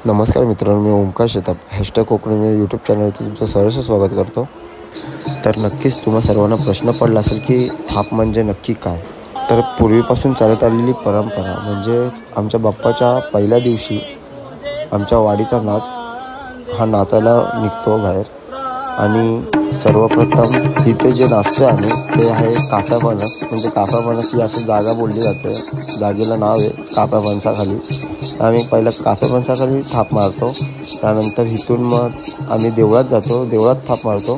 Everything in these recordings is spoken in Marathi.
नमस्कार मित्रांनो, मी ओमकार शेताप #कोकणी मी यूट्यूब चॅनलवरती तुमचं सहर्ष स्वागत करतो। तर नक्कीच तुम्हा सर्वांना प्रश्न पडला असेल की थाप म्हणजे नक्की काय। तर पूर्वीपासून चालत आलेली परंपरा म्हणजे आमच्या बाप्पाच्या पहिल्या दिवशी आमच्या वाडीचा नाच हा नाचायला निघतो बाहेर। आणि सर्वप्रथम इथे जे नाचतो आम्ही ते आहे काफ्या फणस। म्हणजे काफ्या फणस ही अशी जागा बोलली जाते, जागेला नाव आहे काफ्या फणसाखाली। आम्ही पहिलं काफ्या फणसाखाली थाप मारतो, त्यानंतर इथून मग आम्ही देवळात जातो, देवळात थाप मारतो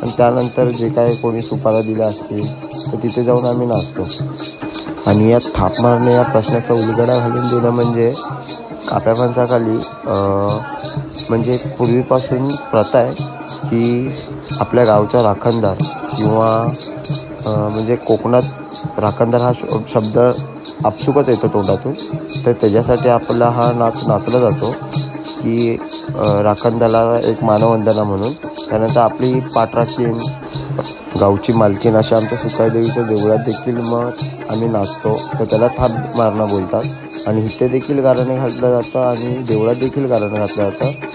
आणि त्यानंतर जे काय कोणी सुपाऱ्या दिल्या असतील तर तिथे जाऊन आम्ही नाचतो। आणि या थाप मारणे या प्रश्नाचा उलगडा घालून देणं म्हणजे काफ्या फणसाखाली म्हणजे पूर्वीपासून प्रथा आहे की आपल्या गावचा राखणदार किंवा म्हणजे कोकणात राखणदार हा शब्द आपसुकच येतो तोंडातून। तर त्याच्यासाठी आपला हा नाच नाचला जातो की राखणदाराला एक मानवंदना म्हणून। त्यानंतर आपली पाठराखीण, गावची मालकीण अशा आमच्या सुकाईदेवीच्या देवळात देखील मग आम्ही नाचतो, तर त्याला थाप मारणं बोलतात। आणि इथे देखील गाणं घातलं जातं आणि देवळात देखील गाणं घातलं जातं।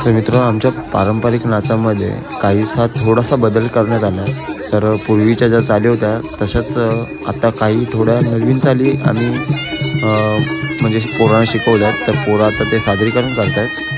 तर मित्रांनो, आमच्या पारंपरिक नाचामध्ये काहीसा थोडासा बदल करण्यात आला आहे। तर पूर्वीच्या ज्या चाली होत्या तशाच आता काही थोड्या नवीन चाली आम्ही म्हणजे पोरांना शिकवल्यात, तर पोरं आता ते सादरीकरण करत आहेत।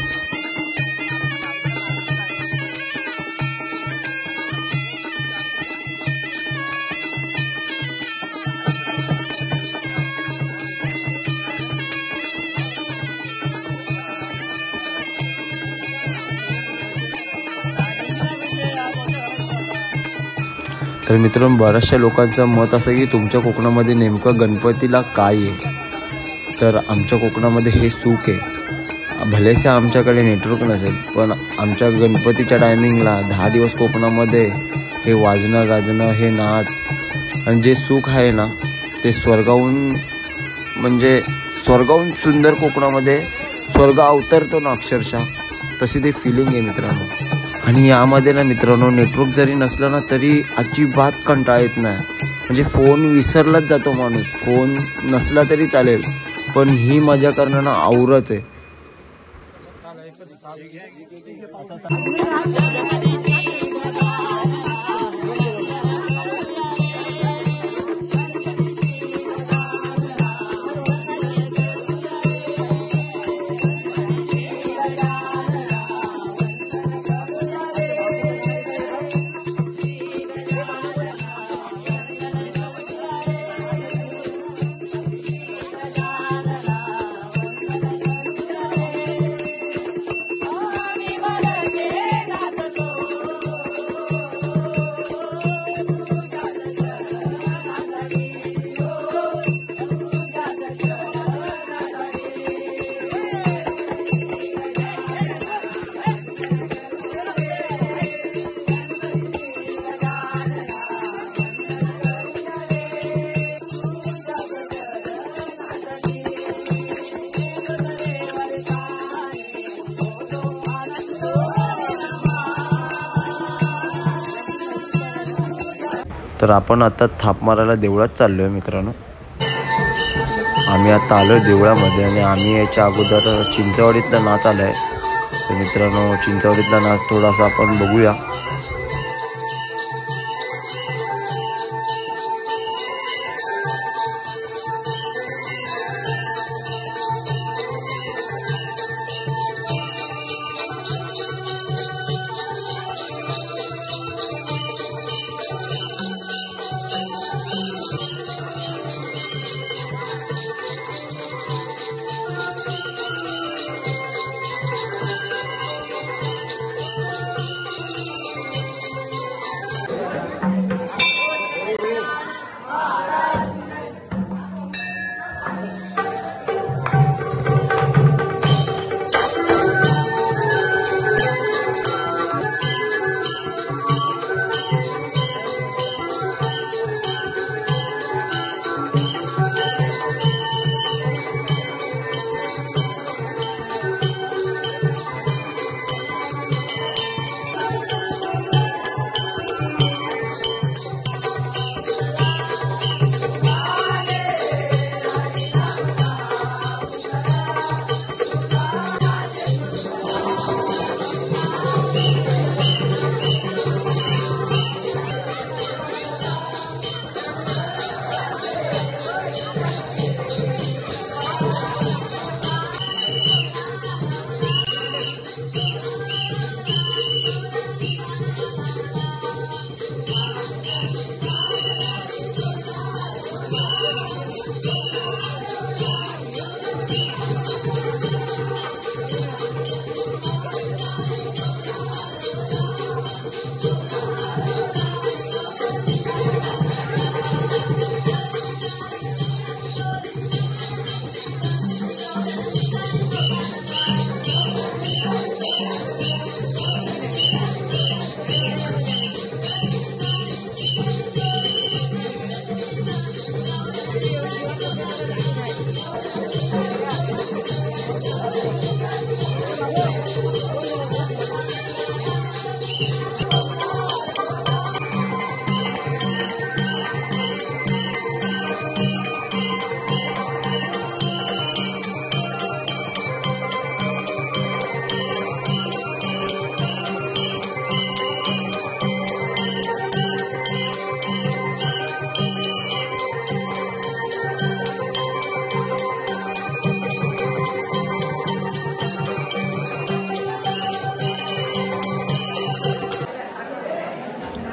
तर मित्रांनो, बऱ्याचशा लोकांचं मत असं की तुमच्या कोकणामध्ये नेमकं गणपतीला काय आहे। तर आमच्या कोकणामध्ये हे सुख आहे। भलेसे आमच्याकडे नेटवर्क नसेल पण आमच्या गणपतीच्या टायमिंगला 10 दिवस कोकणामध्ये हे वाजणं गाजणं, हे नाच आणि जे सुख आहे ना ते स्वर्गाहून म्हणजे स्वर्गाहून सुंदर कोकणामध्ये स्वर्ग अवतरतो ना अक्षरशः, तशी ते फिलिंग आहे मित्रांनो। आणि यामध्ये ना मित्रांनो, नेटवर्क जरी नसलं ना तरी अजिबात कंटाळा येत नाही। म्हणजे फोन विसरलाच जातो माणूस, फोन नसला तरी चालेल पण ही मजा करणं ना औरच आहे। तर आपण आता थाप मारायला देवळात चाललो आहे मित्रांनो। आम्ही आता आलो आहे देवळामध्ये आणि आम्ही याच्या अगोदर चिंचवाडीतला नाच आला आहे। तर मित्रांनो, चिंचवाडीतला नाच थोडासा आपण बघूया।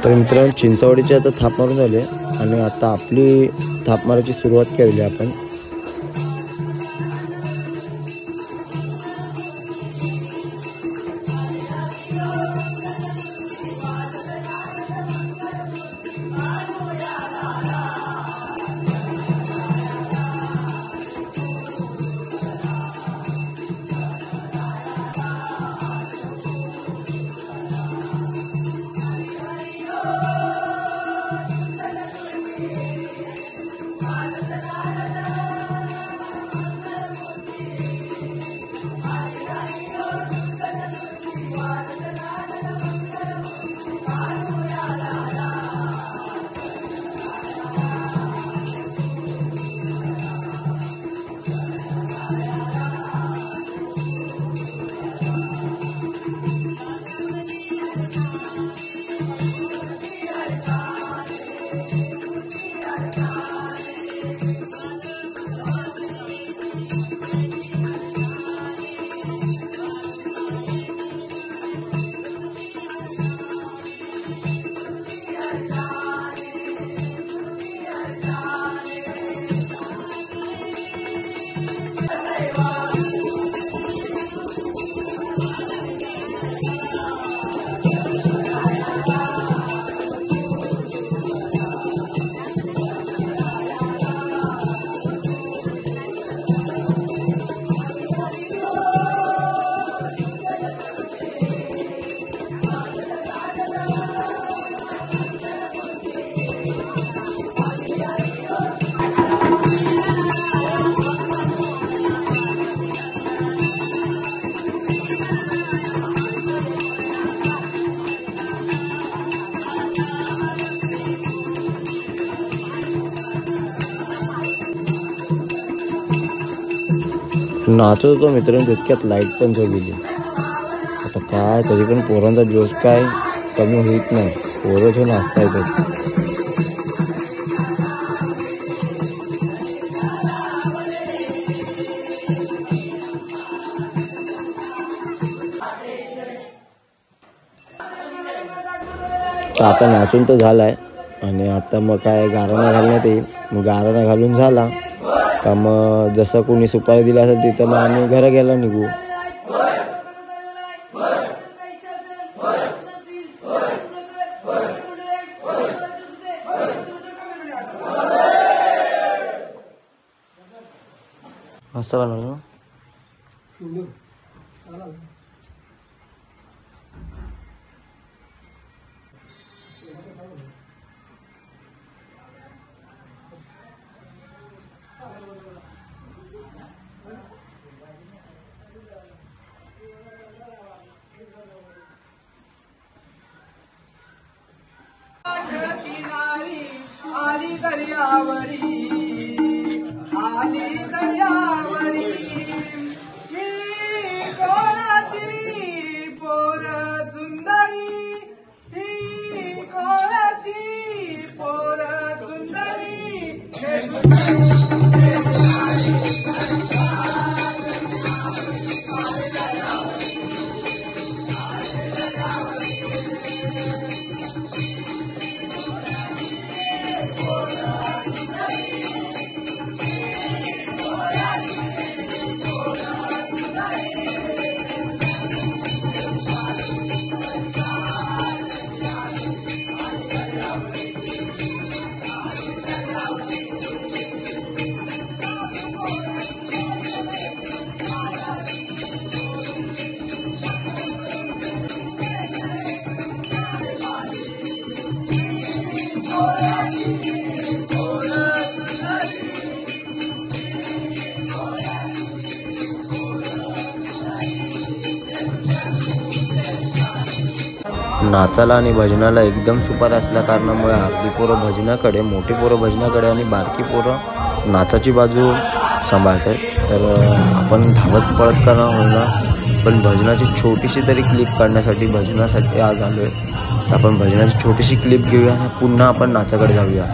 तर मित्रांनो, चिंचवडीचे आता थाप मारून झाले आणि आता आपली थाप मारायची सुरुवात केलेली आपण. नाचत होतो मित्रांनो, तितक्यात लाईट पण गेली. आता काय तरी पण पोरांचा जोश काय कमी होत नाही, पोरं जो नाचता येतात. आता नाचून तर झालाय आणि आता मग काय गाराणा घालण्यात येईल. मग गाराणा घालून झाला का मग जसं कोणी सुपारी दिला असेल तिथं मग आम्ही घरा गेला निघू. मस्त बनवलं ना. आली दर्यावरी ही कोणाची पोर सुंदरी, ही कोणाची पोर सुंदरी. नाचाला आणि भजनाला एकदम सुपार असल्या कारणामुळे अर्धी पोरं भजनाकडे, मोठी पोरं भजनाकडे आणि बारकी पोरं नाचाची बाजू सांभाळतात. तर आपण धावत पळत का ना होणार, पण भजनाची छोटीशी तरी क्लिप काढण्यासाठी भजनासाठी आज आलो आहे. तर आपण भजनाची छोटीशी क्लिप घेऊया आणि पुन्हा आपण नाचाकडे जाऊया.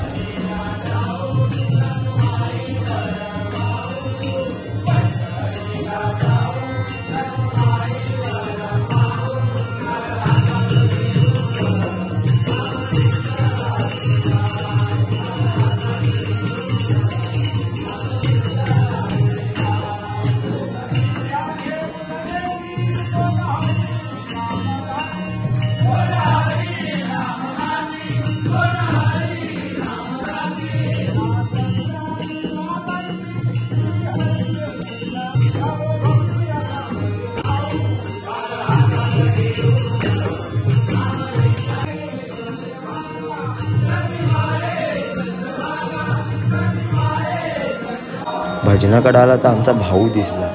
भजनाकडे आला तर आमचा भाऊ दिसला.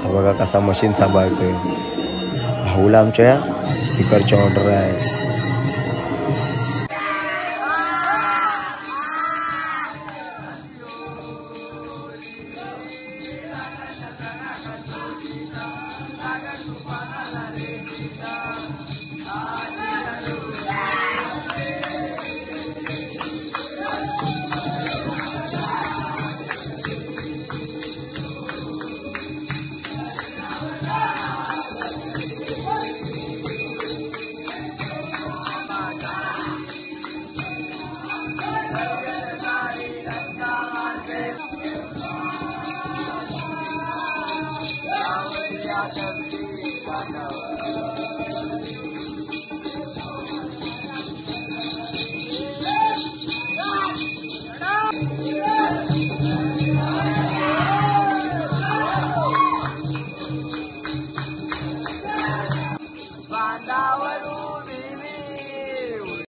बघा कसा मशीन सांभाळतोय. भाऊला आमच्या स्पीकरची ऑर्डर आहे. बांधावरून